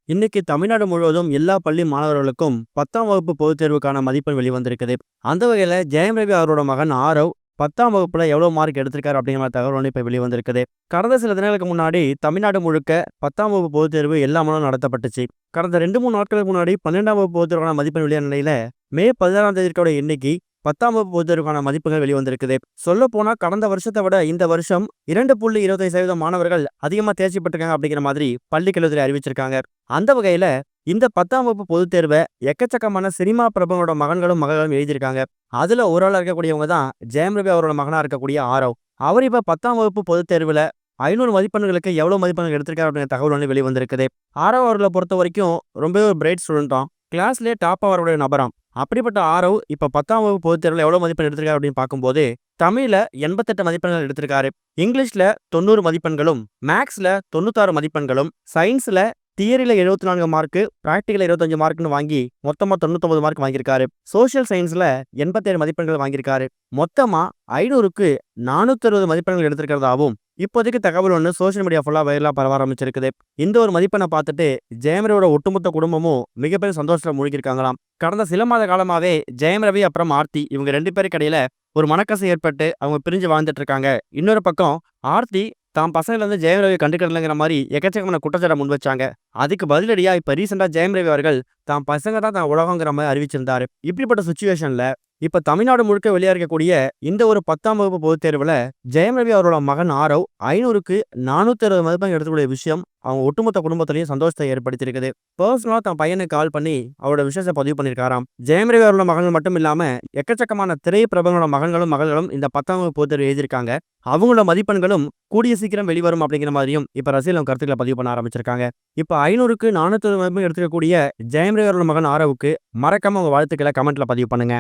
இன்னைக்கு தமிழ்நாடு முழுவதும் எல்லா பள்ளி மாணவர்களுக்கும் 10ஆம் வகுப்பு பொதுத் தேர்வுக்கான மதிப்பெண் வெளிவந்திருக்குது. அந்த வகையில ஜெயம் ரவி அவரோட மகன் ஆரவ் 10ஆம் வகுப்புல எவ்வளவு மார்க் எடுத்திருக்காரு அப்படிங்கிற தகவல் ஒன்று இப்ப வெளிவந்திருக்குது. கடந்த சில தினங்களுக்கு முன்னாடி தமிழ்நாடு முழுக்க 10ஆம் வகுப்பு பொதுத் தேர்வு எல்லா மாதம் நடத்தப்பட்டுச்சு. கடந்த 2-3 நாட்களுக்கு முன்னாடி 12ஆம் வகுப்பு பொதுத் தேர்வுக்கான மதிப்பெண் வெளியான நிலையில மே 16ஆம் தேதியோட இன்னைக்கு 10ஆம் வகுப்பு பொதுத் தேர்வுக்கான மதிப்புகள் வெளிவந்திருக்குது. சொல்ல போனா கடந்த வருஷத்தை விட இந்த வருஷம் 2.25% மாணவர்கள் அதிகமா தேர்ச்சி பெற்றிருக்காங்க அப்படிங்கிற மாதிரி பள்ளி கல்வித்துறை அறிவிச்சிருக்காங்க. அந்த வகையில இந்த 10ஆம் வகுப்பு பொதுத் தேர்வை எக்கச்சக்கமான சினிமா பிரபலங்களோட மகன்களும் மகள்களும் எழுதியிருக்காங்க. அதுல ஒரு ஆளா இருக்கக்கூடியவங்க தான் ஜெயம் ரவி அவரோட மகனா இருக்கக்கூடிய ஆரவ். அவர் இப்ப 10ஆம் வகுப்பு பொதுத் தேர்வுல 500 மதிப்பெண்களுக்கு எவ்வளவு மதிப்பெண்கள் எடுத்திருக்காரு அப்படிங்கிற தகவல் வந்து வெளிவந்திருக்குது. ஆரவ் அவர்களை பொறுத்த வரைக்கும் ரொம்பவே ஒரு பிரைட் ஸ்டூடெண்டாம், கிளாஸ்லேயே டாப் அவருடைய நபராம். அப்படிப்பட்ட ஆரவ் இப்ப 10ஆம் வகுப்பு பொதுத் தேர்வுல எவ்வளவு மதிப்பெண் எடுத்திருக்காரு அப்படின்னு பார்க்கும்போது தமிழ்ல 88 மதிப்பெண்கள் எடுத்திருக்காரு. இங்கிலீஷ்ல 90 மதிப்பெண்களும், மேக்ஸ்ல 96 மதிப்பெண்களும், சயின்ஸ்ல தியரியில 74 மார்க்கு, பிராக்டிகல 25 மார்க்னு வாங்கி மொத்தமா 99 மார்க் வாங்கியிருக்காரு. சோசியல் சயின்ஸ்ல 87 மதிப்பெண்கள் வாங்கியிருக்காரு. மொத்தமா 500க்கு 460 மதிப்பெண்கள் எடுத்திருக்கிறதாவும் இப்போதைக்கு தகவல் ஒன்று சோசியல் மீடியா ஃபுல்லா வைரலா பரவ ஆரம்பிச்சிருக்குது. இந்த ஒரு மதிப்பெண்ணை பார்த்துட்டு ஜெயம் ரவியோட ஒட்டுமொத்த குடும்பமும் மிகப்பெரிய சந்தோஷத்துல மூழ்கியிருக்காங்களாம். கடந்த சில மாத காலமாவே ஜெயம் ரவி அப்புறம் ஆர்த்தி இவங்க 2 பேருக்கு இடையில ஒரு மனக்கசை ஏற்பட்டு அவங்க பிரிஞ்சு வாழ்ந்துட்டு இருக்காங்க. இன்னொரு பக்கம் ஆர்த்தி தான் பசங்களை வந்து ஜெயம் ரவி கண்டுக்கிறதுங்கிற மாதிரி எக்கச்சக்கமான குற்றச்சாட்டை முன் வச்சாங்க. அதுக்கு பதிலடியா இப்ப ரீசெண்டா ஜெயம் ரவி அவர்கள் தான் பசங்க தான் தான் உலகங்கிற மாதிரி அறிவிச்சிருந்தாரு. இப்படிப்பட்ட சுச்சுவேஷன்ல இப்ப தமிழ்நாடு முழுக்க வெளியா இருக்கக்கூடிய இந்த ஒரு 10ஆம் வகுப்பு பொதுத் தேர்வுல ஜெயம் ரவி அவரோட மகன் ஆரவ் 500க்கு 460 மதிப்பெண் எடுத்துக்கூடிய விஷயம் அவங்க ஒட்டுமொத்த குடும்பத்திலையும் சந்தோஷத்தை ஏற்படுத்தியிருக்குது. பர்சனலா தான் பையனுக்கு கால் பண்ணி அவரோட விஷயத்தை பதிவு பண்ணியிருக்காராம். ஜெயம் ரவி அவரோட மகன்கள் மட்டும் இல்லாம எக்கச்சக்கமான திரை பிரபலங்களோட மகன்களும் மகள்களும் இந்த 10ஆம் வகுப்பு பொதுத் தேர்வு எழுதியிருக்காங்க. அவங்களோட மதிப்பெண்களும் கூடிய சீக்கிரம் வெளிவரும் அப்படிங்கிற மாதிரியும் இப்ப ரசிகர்கள் கருத்துக்களை பதிவு பண்ண ஆரம்பிச்சிருக்காங்க. இப்ப 500க்கு 460 மதிப்பெண் எடுத்துக்கக்கூடிய ஜெயம் ரவி அவரோட மகன் ஆரவுக்கு மறக்காம உங்க வாழ்த்துக்களை கமெண்ட்ல பதிவு பண்ணுங்க.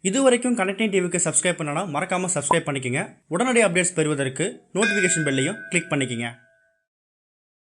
இது வரைக்கும் கனெக்டிங் டிவிக்கு சப்ஸ்கிரைப் பண்ணனா மறக்காம சப்ஸ்கிரைப் பண்ணிக்கங்க. உடனடி அப்டேட்ஸ் பெறுவதற்கு நோட்டிஃபிகேஷன் பெல்லையும் கிளிக் பண்ணிக்கங்க.